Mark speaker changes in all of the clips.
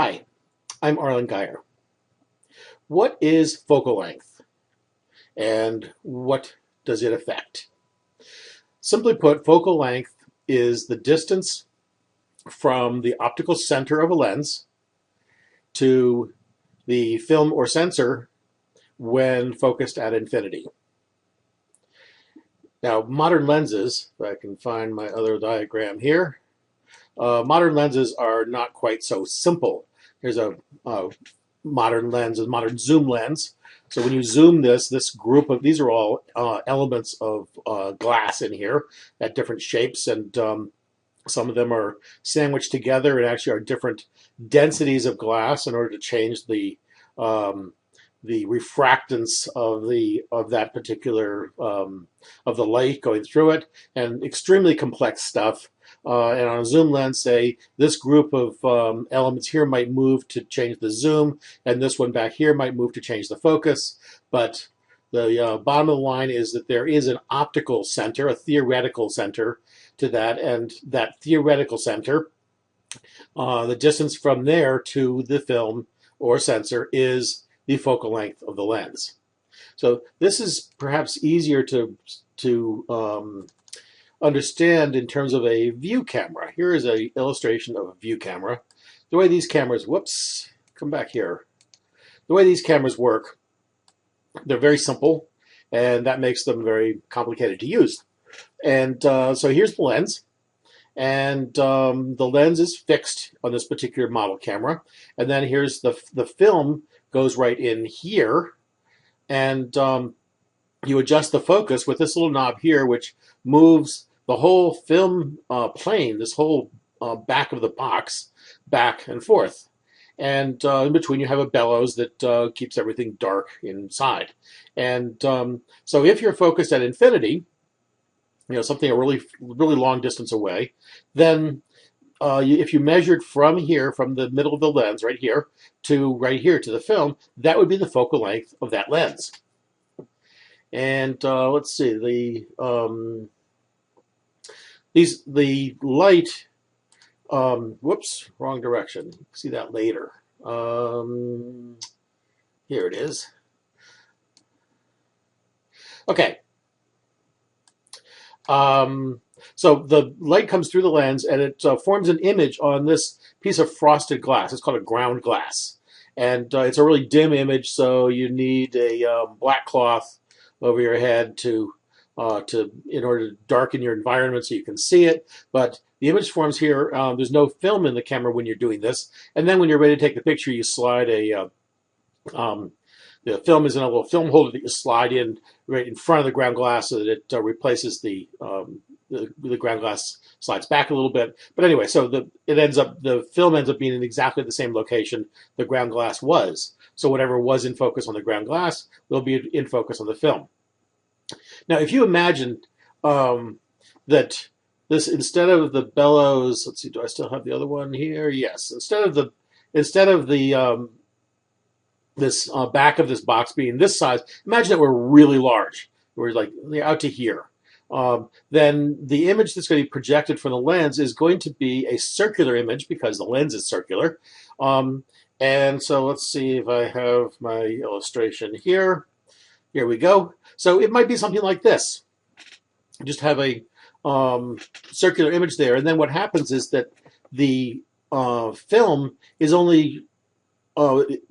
Speaker 1: Hi, I'm Arlen Geyer. What is focal length and what does it affect? Simply put, focal length is the distance from the optical center of a lens to the film or sensor when focused at infinity. Now, modern lenses, if I can find my other diagram here, modern lenses are not quite so simple. Here's a modern lens, a modern zoom lens. So when you zoom this group of, these are all elements of glass in here at different shapes, and some of them are sandwiched together and actually are different densities of glass in order to change the refractance of that particular of the light going through it, and extremely complex stuff. And on a zoom lens, say this group of elements here might move to change the zoom, and this one back here might move to change the focus. But the bottom of the line is that there is an optical center, a theoretical center to that, and that theoretical center, the distance from there to the film or sensor is the focal length of the lens. So this is perhaps easier to understand in terms of a view camera. Here is an illustration of a view camera. The way these cameras, whoops, come back here. The way these cameras work, they're very simple, and that makes them very complicated to use. And so here's the lens, and the lens is fixed on this particular model camera. And then here's the film goes right in here, and you adjust the focus with this little knob here, which moves the whole film plane, this whole back of the box, back and forth. And in between, you have a bellows that keeps everything dark inside. And so if you're focused at infinity, something a really long distance away, then if you measured from here, from the middle of the lens right here to the film, that would be the focal length of that lens. And let's see, the light, whoops, wrong direction. See that later. Here it is. Okay. So the light comes through the lens, and it forms an image on this piece of frosted glass. It's called a ground glass. And it's a really dim image, so you need a black cloth over your head in order to darken your environment so you can see it. But the image forms here. There's no film in the camera when you're doing this. And then when you're ready to take the picture, you slide the film is in a little film holder that you slide in right in front of the ground glass so that it replaces the ground glass, slides back a little bit. But anyway, so the film ends up being in exactly the same location the ground glass was. So whatever was in focus on the ground glass will be in focus on the film. Now, if you imagine that this, instead of the bellows, let's see, do I still have the other one here? Yes. Instead of the this back of this box being this size, imagine that we're really large. We're like out to here. Then the image that's going to be projected from the lens is going to be a circular image because the lens is circular. And so let's see if I have my illustration here. Here we go. So it might be something like this. Just have a circular image there. And then what happens is that the film is only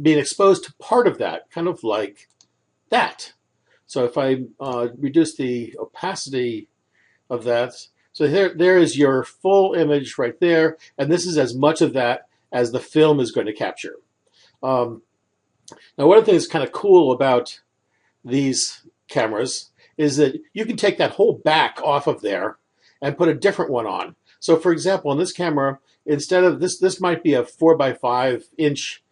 Speaker 1: being exposed to part of that, kind of like that. So if I reduce the opacity of that, so there is your full image right there, and this is as much of that as the film is going to capture. Now, one of the things that's kind of cool about these cameras is that you can take that whole back off of there and put a different one on. So for example, in this camera, instead of this might be a 4x5 inch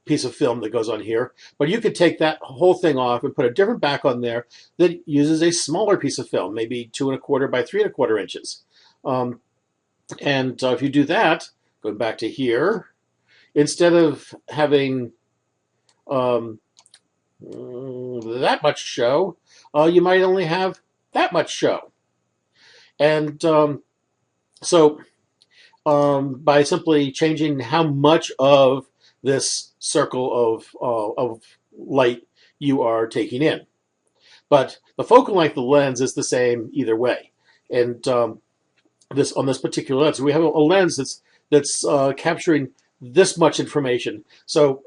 Speaker 1: piece of film that goes on here, but you could take that whole thing off and put a different back on there that uses a smaller piece of film, maybe 2¼ by 3¼ inches. And if you do that, going back to here, instead of having that much show, you might only have that much show. And so by simply changing how much of this circle of light you are taking in. But the focal length of the lens is the same either way. And this on this particular lens, we have a lens that's capturing this much information. So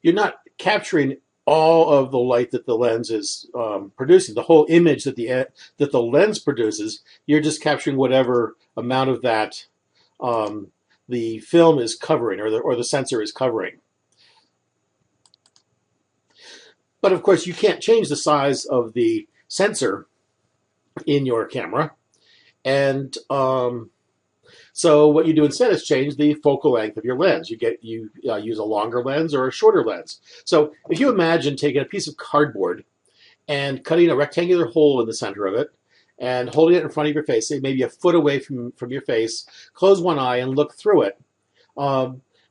Speaker 1: you're not capturing all of the light that the lens is producing, the whole image that the lens produces. You're just capturing whatever amount of that the film is covering, or the sensor is covering. But of course, you can't change the size of the sensor in your camera, and so what you do instead is change the focal length of your lens. You use a longer lens or a shorter lens. So if you imagine taking a piece of cardboard and cutting a rectangular hole in the center of it and holding it in front of your face, say maybe a foot away from your face, close one eye and look through it,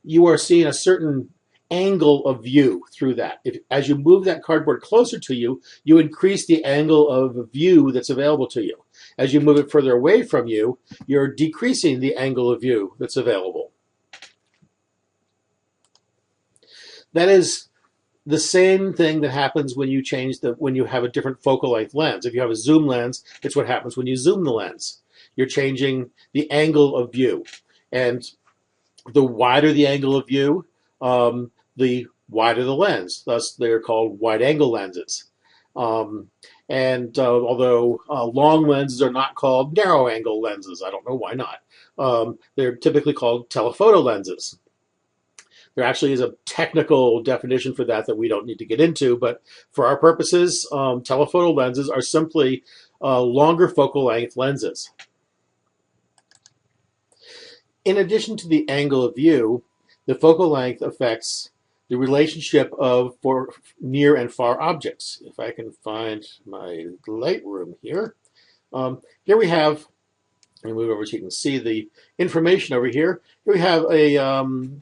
Speaker 1: you are seeing a certain angle of view through that. As you move that cardboard closer to you, you increase the angle of view that's available to you. As you move it further away from you, you're decreasing the angle of view that's available. That is the same thing that happens when you when you have a different focal length lens. If you have a zoom lens, it's what happens when you zoom the lens. You're changing the angle of view. And the wider the angle of view, the wider the lens. Thus, they're called wide-angle lenses. Although long lenses are not called narrow-angle lenses, I don't know why not. They're typically called telephoto lenses. There actually is a technical definition for that we don't need to get into, but for our purposes, telephoto lenses are simply longer focal length lenses. In addition to the angle of view, the focal length affects the relationship for near and far objects. If I can find my Lightroom here. Here we have, and move over so you can see the information over here. Here we have a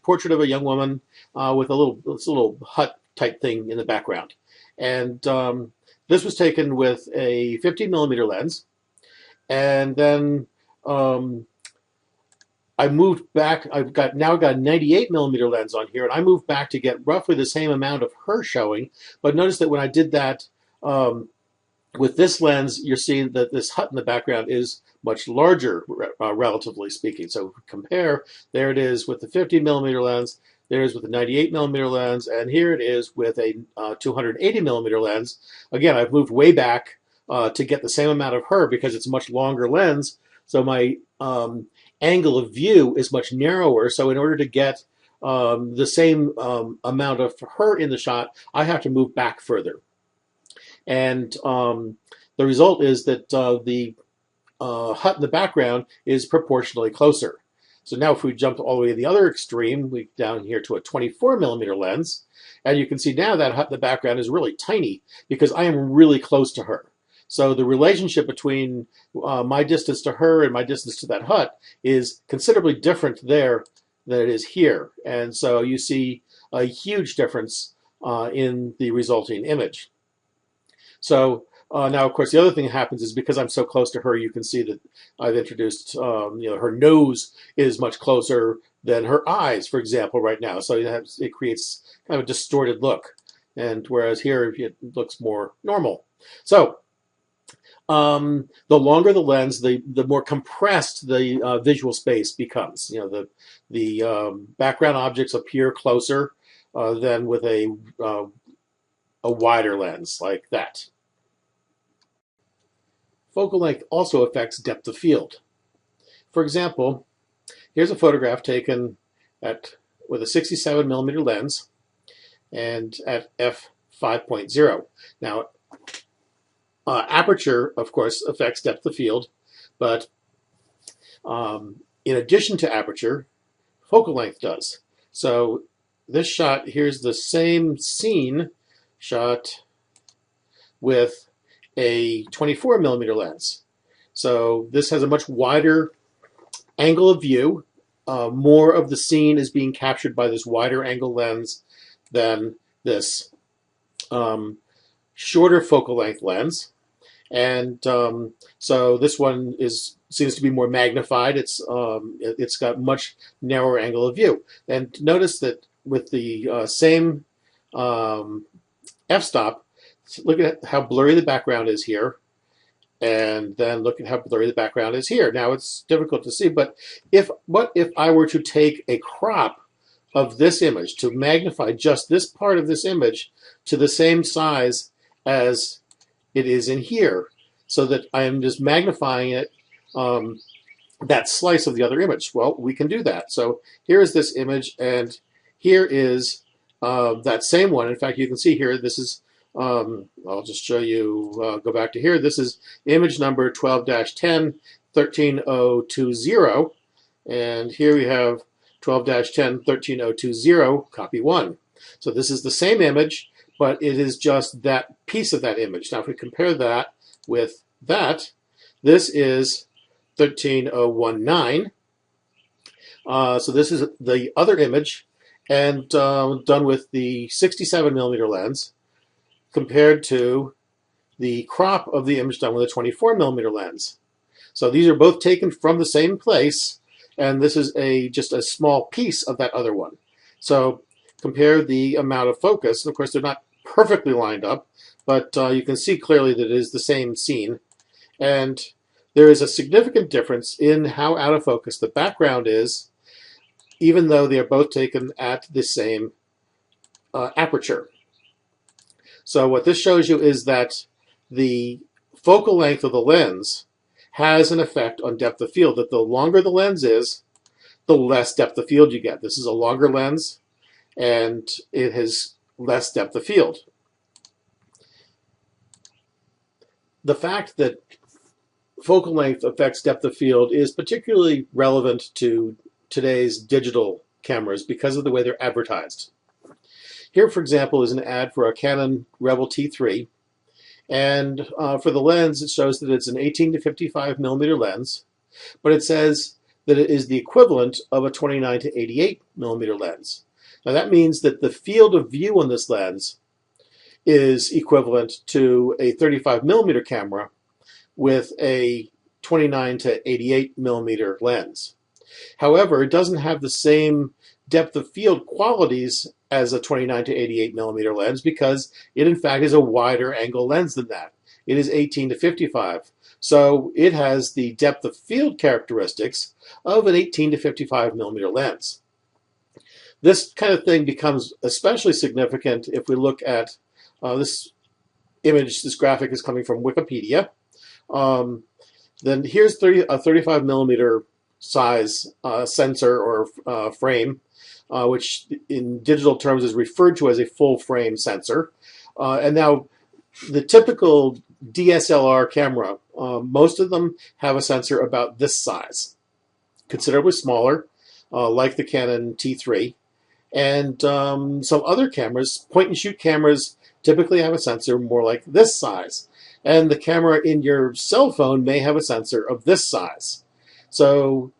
Speaker 1: portrait of a young woman with a little hut type thing in the background. And this was taken with a 15mm lens. And then I moved back. Now got a 98mm lens on here, and I moved back to get roughly the same amount of her showing. But notice that when I did that with this lens, you're seeing that this hut in the background is much larger, relatively speaking. So compare, there it is with the 50mm lens, there it is with the 98mm lens, and here it is with a 280mm lens. Again, I've moved way back to get the same amount of her because it's a much longer lens. So my angle of view is much narrower. So in order to get the same amount of her in the shot, I have to move back further. And the result is that the hut in the background is proportionally closer. So now if we jump all the way to the other extreme, we down here to a 24mm lens, and you can see now that hut in the background is really tiny because I am really close to her. So the relationship between my distance to her and my distance to that hut is considerably different there than it is here. And so you see a huge difference in the resulting image. So now, of course, the other thing that happens is because I'm so close to her, you can see that I've introduced, her nose is much closer than her eyes, for example, right now. So it creates kind of a distorted look. And whereas here, it looks more normal. So the longer the lens, the more compressed the visual space becomes. The background objects appear closer than with a wider lens like that. Focal length also affects depth of field. For example, here's a photograph taken with a 67mm lens and at f5.0. Now, aperture, of course, affects depth of field, but in addition to aperture, focal length does. So this shot, here's the same scene shot with a 24mm lens. So this has a much wider angle of view. More of the scene is being captured by this wider angle lens than this shorter focal length lens. And so this one is seems to be more magnified. It's got much narrower angle of view. And notice that with the same f-stop, look at how blurry the background is here, and then look at how blurry the background is here. Now it's difficult to see, but what if I were to take a crop of this image to magnify just this part of this image to the same size as it is in here, so that I am just magnifying it, that slice of the other image? Well, we can do that. So here is this image, and here is that same one. In fact, you can see here, this is, I'll just show you, go back to here. This is image number 12-10, 13020, and here we have 12-10, 13020, copy 1. So this is the same image, but it is just that piece of that image. Now, if we compare that with that, this is 13019. So this is the other image, and done with the 67mm lens compared to the crop of the image done with a 24mm lens. So these are both taken from the same place, and this is just a small piece of that other one. So compare the amount of focus, and of course they're not perfectly lined up, but you can see clearly that it is the same scene. And there is a significant difference in how out of focus the background is, even though they are both taken at the same aperture. So what this shows you is that the focal length of the lens has an effect on depth of field, that the longer the lens is, the less depth of field you get. This is a longer lens, and it has less depth of field. The fact that focal length affects depth of field is particularly relevant to today's digital cameras because of the way they're advertised. Here, for example, is an ad for a Canon Rebel T3, and for the lens, it shows that it's an 18-55mm lens, but it says that it is the equivalent of a 29-88mm lens. Now that means that the field of view on this lens is equivalent to a 35mm camera with a 29-88mm lens. However, it doesn't have the same depth of field qualities as a 29-88mm lens because it in fact is a wider angle lens than that. It is 18-55. So it has the depth of field characteristics of an 18-55mm lens. This kind of thing becomes especially significant if we look at this image. This graphic is coming from Wikipedia. Then here's a 35mm size sensor or frame, which in digital terms is referred to as a full frame sensor. And now the typical DSLR camera, most of them have a sensor about this size, considerably smaller, like the Canon T3. And some other cameras, point-and-shoot cameras, typically have a sensor more like this size. And the camera in your cell phone may have a sensor of this size. So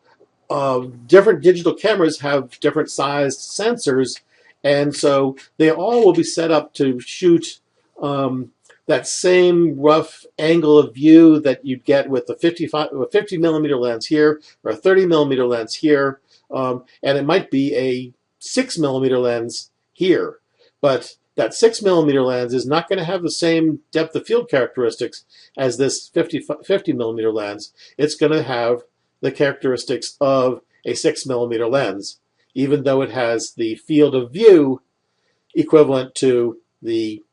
Speaker 1: different digital cameras have different sized sensors, and so they all will be set up to shoot that same rough angle of view that you'd get with a 50mm lens here or a 30mm lens here, and it might be a 6mm lens here, but that 6mm lens is not going to have the same depth of field characteristics as this 50mm lens. It's going to have the characteristics of a 6mm lens, even though it has the field of view equivalent to the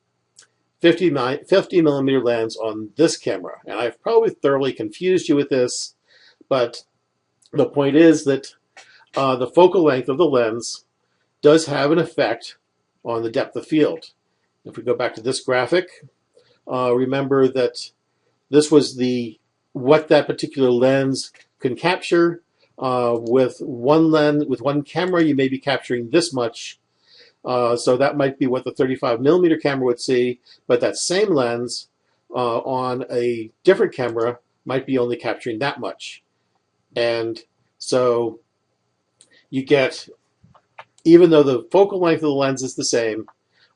Speaker 1: 50mm lens on this camera. And I've probably thoroughly confused you with this, but the point is that the focal length of the lens does have an effect on the depth of field. If we go back to this graphic, remember that this was what that particular lens can capture. With one camera, you may be capturing this much. So that might be what the 35mm camera would see, but that same lens on a different camera might be only capturing that much. And so you get, even though the focal length of the lens is the same,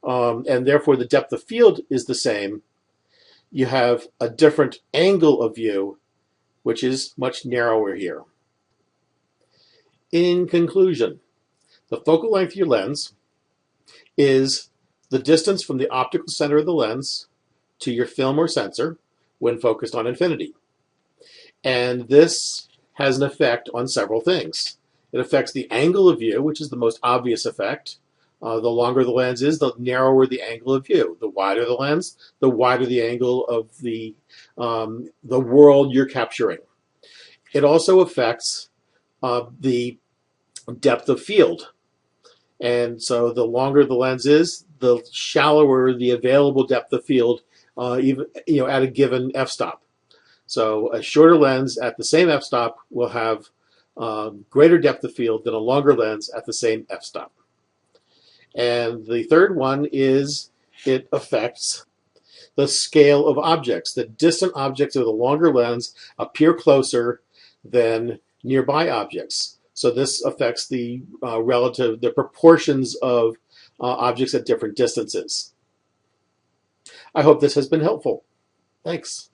Speaker 1: and therefore the depth of field is the same, you have a different angle of view which is much narrower here. In conclusion, the focal length of your lens is the distance from the optical center of the lens to your film or sensor when focused on infinity. And this has an effect on several things. It affects the angle of view, which is the most obvious effect. The longer the lens is, the narrower the angle of view. The wider the lens, the wider the angle of the world you're capturing. It also affects the depth of field. And so the longer the lens is, the shallower the available depth of field, even at a given f-stop. So a shorter lens at the same f-stop will have greater depth of field than a longer lens at the same f-stop. And the third one is it affects the scale of objects. The distant objects with a longer lens appear closer than nearby objects. So this affects the proportions of objects at different distances. I hope this has been helpful. Thanks.